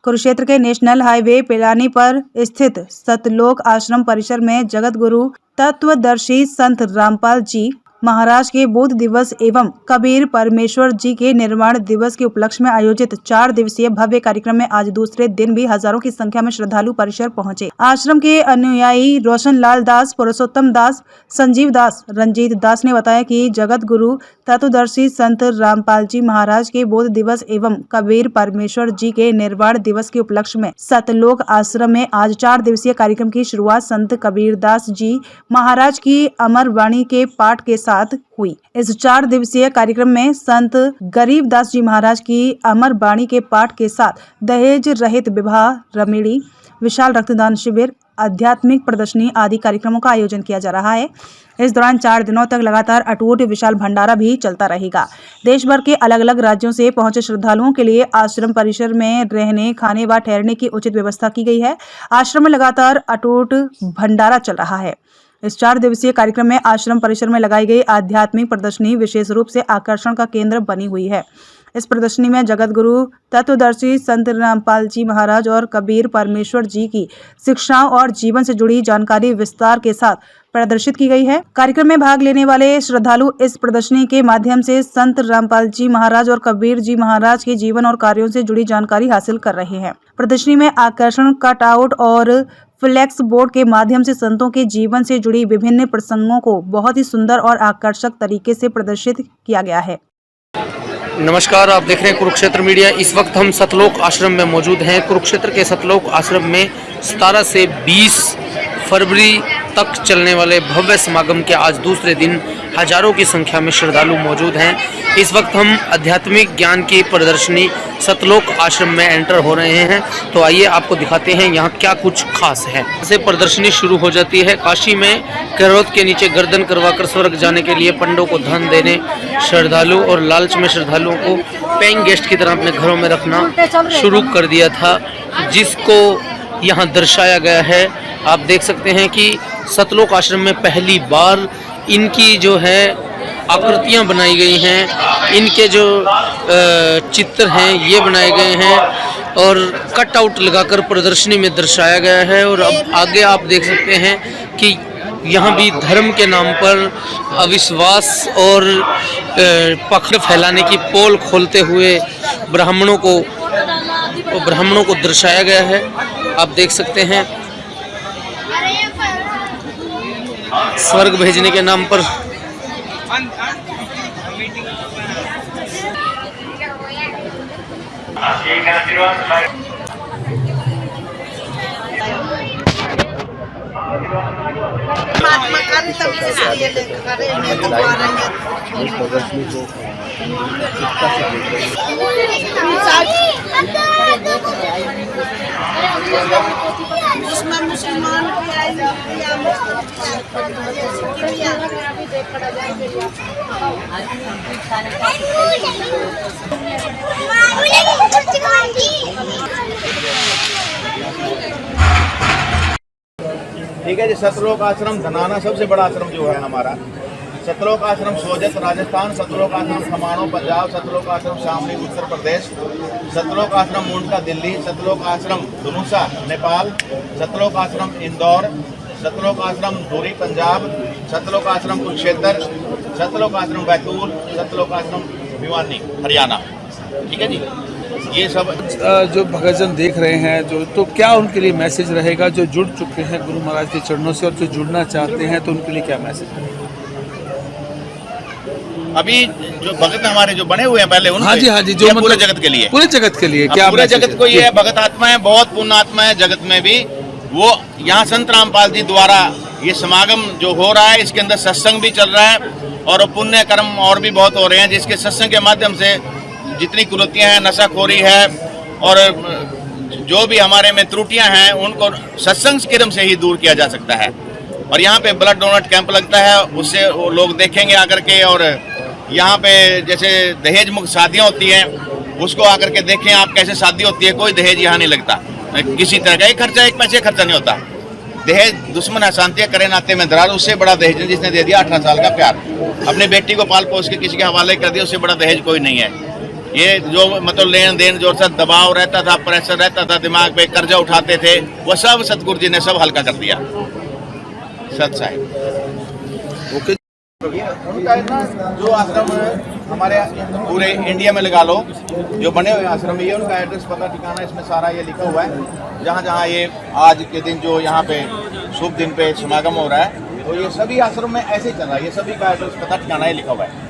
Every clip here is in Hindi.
कुरुक्षेत्र के नेशनल हाईवे पिलानी पर स्थित सतलोक आश्रम परिसर में जगत गुरु तत्वदर्शी संत रामपाल जी महाराज के बोध दिवस एवं कबीर परमेश्वर जी के निर्वाण दिवस के उपलक्ष्य में आयोजित 4 दिवसीय भव्य कार्यक्रम में आज दूसरे दिन भी हजारों की संख्या में श्रद्धालु परिसर पहुंचे। आश्रम के अनुयायी रोशन लाल दास, पुरुषोत्तम दास, संजीव दास, रंजीत दास ने बताया कि जगत गुरु तत्वदर्शी संत रामपाल जी महाराज के बोध दिवस एवं कबीर परमेश्वर जी के निर्वाण दिवस के उपलक्ष्य में सतलोक आश्रम में आज 4 दिवसीय कार्यक्रम की शुरुआत संत कबीरदास जी महाराज की अमर वाणी के पाठ के साथ हुई। इस 4 दिवसीय कार्यक्रम में संत गरीबदास जी महाराज की अमर वाणी के पाठ के साथ दहेज रहित विवाह, रमणी, विशाल रक्तदान शिविर, आध्यात्मिक प्रदर्शनी आदि कार्यक्रमों का आयोजन किया जा रहा है। इस दौरान 4 दिनों तक लगातार अटूट विशाल भंडारा भी चलता रहेगा। देश भर के अलग अलग राज्यों से पहुंचे श्रद्धालुओं के लिए आश्रम परिसर में रहने, खाने व ठहरने की उचित व्यवस्था की गई है। आश्रम में लगातार अटूट भंडारा चल रहा है। इस 4 दिवसीय कार्यक्रम में आश्रम परिसर में लगाई गई आध्यात्मिक प्रदर्शनी विशेष रूप से आकर्षण का केंद्र बनी हुई है। इस प्रदर्शनी में जगत गुरु तत्वदर्शी संत रामपाल जी महाराज और कबीर परमेश्वर जी की शिक्षाओं और जीवन से जुड़ी जानकारी विस्तार के साथ प्रदर्शित की गई है। कार्यक्रम में भाग लेने वाले श्रद्धालु इस प्रदर्शनी के माध्यम से संत रामपाल जी महाराज और कबीर जी महाराज के जीवन और कार्यों से जुड़ी जानकारी हासिल कर रहे हैं। प्रदर्शनी में आकर्षण, कटआउट और फ्लैक्स बोर्ड के माध्यम से संतों के जीवन से जुड़ी विभिन्न प्रसंगों को बहुत ही सुंदर और आकर्षक तरीके से प्रदर्शित किया गया है। नमस्कार, आप देख रहे हैं कुरुक्षेत्र मीडिया। इस वक्त हम सतलोक आश्रम में मौजूद हैं। कुरुक्षेत्र के सतलोक आश्रम में 17 से 20 फरवरी तक चलने वाले भव्य समागम के आज दूसरे दिन हजारों की संख्या में श्रद्धालु मौजूद हैं। इस वक्त हम आध्यात्मिक ज्ञान की प्रदर्शनी सतलोक आश्रम में एंटर हो रहे हैं। तो आइए आपको दिखाते हैं यहाँ क्या कुछ खास है। से प्रदर्शनी शुरू हो जाती है। काशी में करोत के नीचे गर्दन करवाकर स्वर्ग जाने के लिए पंडों को धन देने श्रद्धालु और लालच में श्रद्धालुओं को पेइंग गेस्ट की तरह अपने घरों में रखना शुरू कर दिया था, जिसको यहाँ दर्शाया गया है। आप देख सकते हैं कि सतलोक आश्रम में पहली बार इनकी जो है आकृतियाँ बनाई गई हैं, इनके जो चित्र हैं ये बनाए गए हैं और कट आउट लगाकर प्रदर्शनी में दर्शाया गया है। और अब आगे आप देख सकते हैं कि यहाँ भी धर्म के नाम पर अविश्वास और पखड़ फैलाने की पोल खोलते हुए ब्राह्मणों को दर्शाया गया है। आप देख सकते हैं स्वर्ग भेजने के नाम पर उसमें मुसलमान ठीक है जी। सतलोक आश्रम धनाना सबसे बड़ा आश्रम जो है हमारा। सतलोक आश्रम सोजत राजस्थान, सतलोक आश्रम खमाणों पंजाब, सतलोक आश्रम शामली उत्तर प्रदेश, सतलोक आश्रम मुंडका दिल्ली, सतलोक आश्रम धनुषा नेपाल, सतलोक आश्रम इंदौर, सतलोक आश्रम धूरी पंजाब, सतलोक आश्रम कुरुक्षेत्र, सतलोक आश्रम बैतूल, सतलोक आश्रम भिवानी हरियाणा। ठीक है जी। ये सब जो भक्तजन देख रहे हैं जो, तो क्या उनके लिए मैसेज रहेगा जो जुड़ चुके हैं गुरु महाराज के चरणों से और जो जुड़ना चाहते हैं तो उनके लिए क्या मैसेज है? अभी जो भगत हमारे जो बने हुए हैं पहले उनके, हाँ जी, जो मतलब पूरे जगत के लिए, पूरे जगत के लिए क्या पूरे जगत को ये है, भगत आत्मा है, बहुत पुण्य आत्मा है जगत में भी। वो यहाँ संत रामपाल जी द्वारा ये समागम जो हो रहा है, इसके अंदर सत्संग भी चल रहा है और पुण्य कर्म और भी बहुत हो रहे हैं, जिसके सत्संग के माध्यम से जितनी कुरीतियाँ हैं, नशाखोरी है और जो भी हमारे में त्रुटियाँ हैं, उनको सत्संग के क्रम से ही दूर किया जा सकता है। और यहाँ पे ब्लड डोनेट कैंप लगता है, उससे वो लोग देखेंगे आकर के। और यहाँ पे जैसे दहेज मुक्त शादियाँ होती हैं, उसको आकर के देखें आप कैसे शादी होती है। कोई दहेज यहाँ नहीं लगता, किसी तरह का एक खर्चा, एक पैसे खर्चा नहीं होता। दहेज दुश्मन अशांतियाँ करे नाते में दरार, उससे बड़ा दहेज नहीं जिसने दे दिया 18 साल का प्यार। अपनी बेटी को पाल पोस के किसी के हवाले कर दिया, उससे बड़ा दहेज कोई नहीं है। ये जो मतलब लेन देन जो सा दबाव रहता था, प्रेशर रहता था दिमाग पे, कर्जा उठाते थे, वो सब सतगुरु जी ने सब हल्का कर दिया। सत साहिब ओके। उनका इतना जो आश्रम हमारे पूरे इंडिया में लगा लो जो बने हुए आश्रम, ये उनका एड्रेस, पता, ठिकाना इसमें सारा ये लिखा हुआ है। जहाँ जहाँ ये आज के दिन जो यहाँ पे शुभ दिन पे समागम हो रहा है, तो ये सभी आश्रम में ऐसे ही चल रहा है। ये सभी का एड्रेस, पता, ठिकाना ये लिखा हुआ है।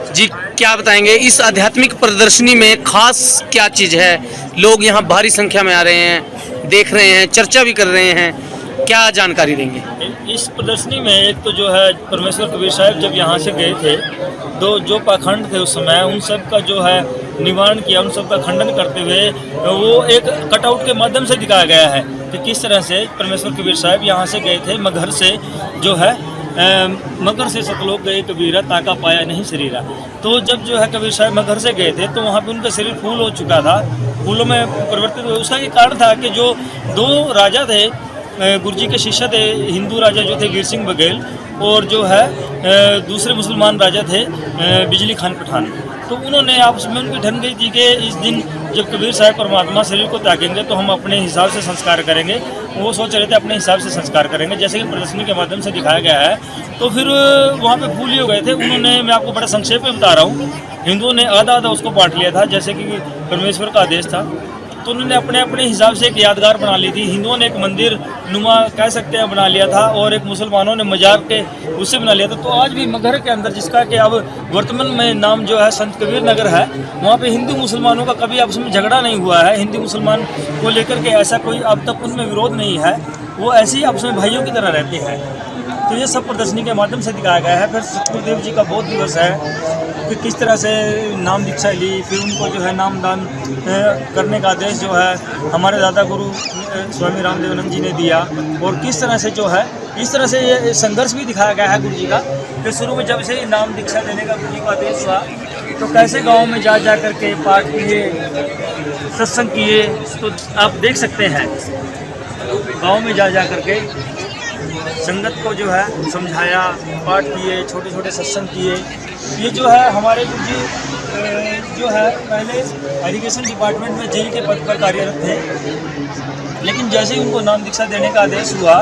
जी, क्या बताएंगे इस आध्यात्मिक प्रदर्शनी में खास क्या चीज़ है? लोग यहाँ भारी संख्या में आ रहे हैं, देख रहे हैं, चर्चा भी कर रहे हैं, क्या जानकारी देंगे? इस प्रदर्शनी में एक तो जो है परमेश्वर कबीर साहब जब यहाँ से गए थे, तो जो पाखंड थे उस समय, उन सब का जो है निवारण किया, उन सब का खंडन करते हुए वो एक कटआउट के माध्यम से दिखाया गया है कि किस तरह से परमेश्वर कबीर साहब यहाँ से गए थे मगहर से, जो है मगर से सतलोक गए कबीरा, ताका पाया नहीं शरीरा। तो जब जो है कबीर साहब मगहर से गए थे तो वहाँ पे उनका शरीर फूल हो चुका था, फूलों में परिवर्तित हुए। उसका ये कारण था कि जो दो राजा थे, गुरु जी के शिष्य थे, हिंदू राजा जो थे वीर सिंह बघेल, और जो है दूसरे मुसलमान राजा थे बिजली खान पठान। तो उन्होंने आपस में उनकी ठन गई थी कि इस दिन जब कबीर साहब परमात्मा शरीर को त्यागेंगे तो हम अपने हिसाब से संस्कार करेंगे। वो सोच रहे थे अपने हिसाब से संस्कार करेंगे, जैसे कि प्रदर्शनी के माध्यम से दिखाया गया है। तो फिर वहाँ पे फूल ही हो गए थे। उन्होंने, मैं आपको बड़ा संक्षेप में बता रहा हूँ, हिंदुओं ने आधा आधा उसको बांट लिया था, जैसे कि परमेश्वर का आदेश था। तो उन्होंने अपने अपने हिसाब से एक यादगार बना ली थी। हिंदुओं ने एक मंदिर नुमा कह सकते हैं बना लिया था, और एक मुसलमानों ने मजार के उससे बना लिया था। तो आज भी मगहर के अंदर, जिसका कि अब वर्तमान में नाम जो है संत कबीर नगर है, वहाँ पे हिंदू मुसलमानों का कभी आपस में झगड़ा नहीं हुआ है। हिंदू मुसलमान को लेकर के ऐसा कोई अब तक उनमें विरोध नहीं है, वो ऐसे ही आपस में भाइयों की तरह रहते हैं। तो ये सब प्रदर्शनी के माध्यम से दिखाया गया है। फिर सतगुरुदेव जी का बहुत दिवस है कि किस तरह से नाम दीक्षा ली, फिर उनको जो है नामदान करने का आदेश जो है हमारे दादा गुरु स्वामी रामदेवानंद जी ने दिया, और किस तरह से जो है इस तरह से ये संघर्ष भी दिखाया गया है गुरु जी का। फिर शुरू में जब से नाम दीक्षा देने का गुरु जी का आदेश हुआ, तो कैसे गाँव में जा कर के पाठ किए, सत्संग किए। तो आप देख सकते हैं गाँव में जा कर के संगत को जो है समझाया, पाठ किए, छोटे छोटे सत्संग किए। ये जो है हमारे गुरु जी जो है पहले एजुकेशन डिपार्टमेंट में जेई के पद पर कार्यरत थे, लेकिन जैसे ही उनको नाम दीक्षा देने का आदेश हुआ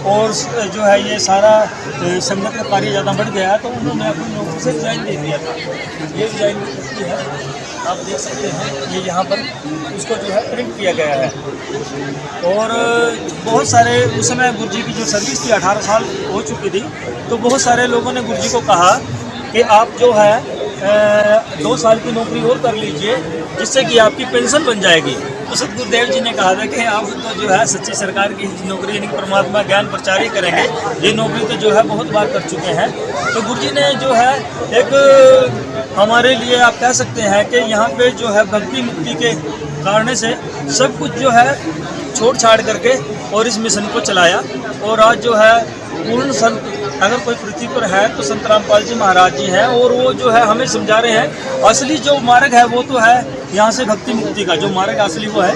और जो है ये सारा संगत का कार्य ज़्यादा बढ़ गया, तो उन्होंने अपनी नौकरी से रिजाइन दे दिया था। ये रिजाइन है, आप देख सकते हैं, ये यहाँ पर उसको जो है प्रिंट किया गया है। और बहुत सारे उस समय गुरु जी की जो सर्विस थी 18 साल हो चुकी थी, तो बहुत सारे लोगों ने गुरु जी को कहा कि आप जो है 2 साल की नौकरी और कर लीजिए, जिससे कि आपकी पेंशन बन जाएगी। तो सतगुरुदेव जी ने कहा था कि आप तो जो है सच्ची सरकार की नौकरी यानी कि परमात्मा ज्ञान प्रचार ही करेंगे, ये नौकरी तो जो है बहुत बार कर चुके हैं। तो गुरु जी ने जो है एक हमारे लिए आप कह सकते हैं कि यहाँ पे जो है भक्ति मुक्ति के कारण से सब कुछ जो है छोड़ छाड़ करके और इस मिशन को चलाया। और आज जो है पूर्ण संत अगर कोई पृथ्वी पर है तो संत रामपाल जी महाराज जी हैं, और वो जो है हमें समझा रहे हैं असली जो मार्ग है वो तो है यहाँ से भक्ति मुक्ति का जो मार्ग असली वो है।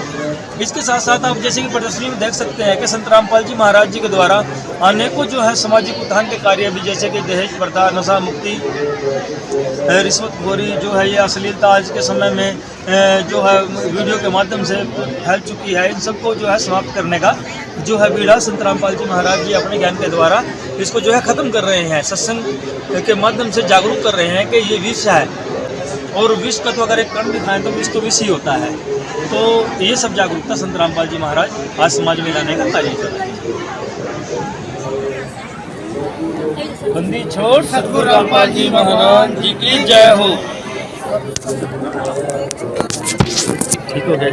इसके साथ साथ आप जैसे कि प्रदर्शनी में देख सकते हैं कि संत रामपाल जी महाराज जी के द्वारा अनेकों जो है सामाजिक उत्थान के कार्य भी, जैसे कि दहेज प्रथा, नशा मुक्ति, रिश्वतखोरी जो है, ये अश्लीलता आज के समय में जो है वीडियो के माध्यम से फैल चुकी है, इन सबको जो है समाप्त करने का जो है बीड़ा संत रामपाल जी महाराज जी अपने ज्ञान के द्वारा इसको जो है ख़त्म कर रहे हैं। सत्संग के माध्यम से जागरूक कर रहे हैं कि ये विष है, और विष का तो अगर एक कण दिखाएं तो विष तो विष ही होता है। तो ये सब जागरूकता संत रामपाल जी महाराज आज समाज में लाने का कार्य कर रहे हैं। बंदी छोड़ सतगुरु रामपाल जी महाराज जी की जय हो। ठीक हो गया।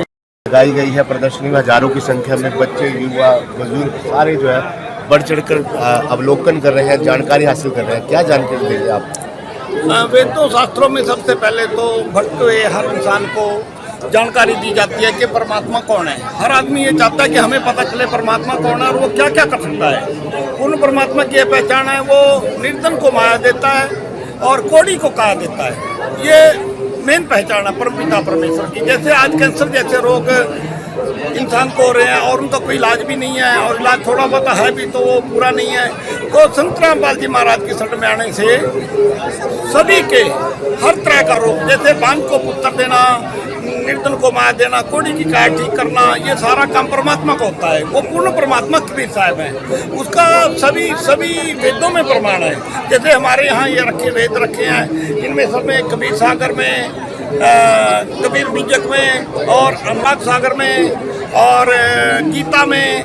लगाई गई है प्रदर्शनी में, हजारों की संख्या में बच्चे, युवा, बुजुर्ग सारे जो है बढ़ चढ़कर अवलोकन कर रहे हैं, जानकारी हासिल कर रहे हैं। क्या जानकारी देंगे आप? वेदों शास्त्रों में सबसे पहले तो भक्त हुए हर इंसान को जानकारी दी जाती है कि परमात्मा कौन है। हर आदमी ये चाहता है कि हमें पता चले परमात्मा कौन है और वो क्या क्या कर सकता है। पूर्ण परमात्मा की पहचान है, वो निर्धन को माया देता है और कोढ़ी को काया देता है। ये मेन पहचान है परमपिता परमेश्वर की। जैसे आज कैंसर जैसे रोग इंसान को हो रहे हैं और उनका कोई इलाज भी नहीं है, और इलाज थोड़ा बहुत है भी तो वो पूरा नहीं है। तो संत रामपाल जी महाराज की शरण में आने से सभी के हर तरह का रोग, जैसे बांझ को पुत्र देना, निर्धन को मार देना, कोड़ी की काट ठीक करना, ये सारा काम परमात्मा का होता है। वो पूर्ण परमात्मा कबीर साहब हैं, उसका सभी वेदों में प्रमाण है। जैसे हमारे यहाँ ये वेद रखे हैं, इनमें सब में कबीर सागर में, कबीर बीजक में, और अनुराग सागर में, और गीता में,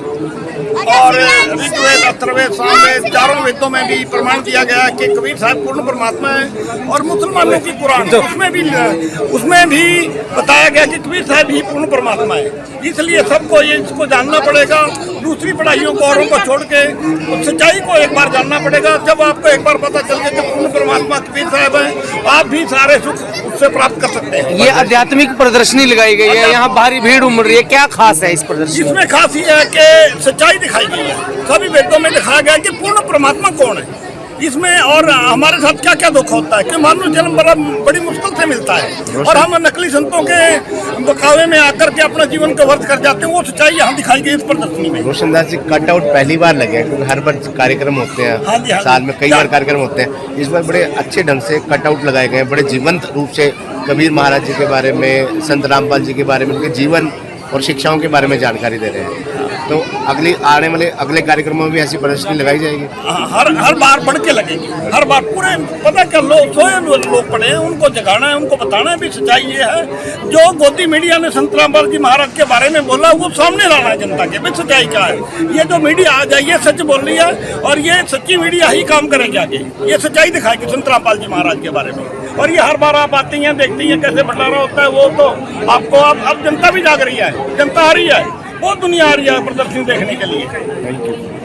और ऋग्वेद, अथर्ववेद, सामवेद, चारों वेदों में भी प्रमाण दिया गया है कि कबीर साहब पूर्ण परमात्मा है। और मुसलमानों की कुरान उसमें भी बताया गया कि कबीर साहब ही पूर्ण परमात्मा है। इसलिए सबको ये इसको जानना पड़ेगा, दूसरी पढ़ाइयों को औरों को छोड़ के सच्चाई को एक बार जानना पड़ेगा। जब आपको एक बार पता चल गया कि पूर्ण परमात्मा कबीर साहब है, आप भी सारे सुख उससे प्राप्त कर सकते हैं। ये आध्यात्मिक प्रदर्शनी लगाई गई है, यहाँ भारी भीड़ उमड़ रही है, क्या खास है इस प्रदर्शनी? इसमें खास ये है कि सच्चाई दिखाई गई है, सभी वेदों में दिखाया गया कि पूर्ण परमात्मा कौन है इसमें, और हमारे साथ क्या क्या दुख होता है कि मानव जन्म बड़ी मुश्किल से मिलता है, और हम नकली संतों के बकावे में आकर के अपना जीवन को व्यर्थ कर जाते हैं। वो सच्चाई यहाँ दिखाई गई इस प्रदर्शनी में। रोशनदास जी, कटआउट पहली बार लगे क्योंकि हर बार कार्यक्रम होते हैं, हाँ जी, साल में कई बार कार्यक्रम होते हैं। इस बार बड़े अच्छे ढंग से कटआउट लगाए गए हैं, बड़े जीवंत रूप से कबीर महाराज जी के बारे में, संत रामपाल जी के बारे में, उनके जीवन और शिक्षाओं के बारे में जानकारी दे रहे हैं। तो आने वाले अगले कार्यक्रमों में भी ऐसी प्रदर्शनी लगाई जाएगी? हर बार बढ़ के लगेगी, हर बार पूरे पता कर लो, सोए लोग पड़े हैं, उनको जगाना है, उनको बताना है भी सच्चाई ये है। जो गोदी मीडिया ने संत रामपाल जी महाराज के बारे में बोला वो सामने लाना है जनता के, भी सच्चाई क्या है। ये जो मीडिया आ जाइए सच बोल रही है, और ये सच्ची मीडिया ही काम करेगी आगे, ये सच्चाई दिखाएगी संत रामपाल जी महाराज के बारे में। और ये हर बार आप आती हैं, देखती हैं कैसे बंटवारा होता है, वो तो आपको अब जनता भी जाग रही है, जनता आ रही है, बहुत दुनिया आ रही है प्रदर्शनी देखने के लिए। Thank you.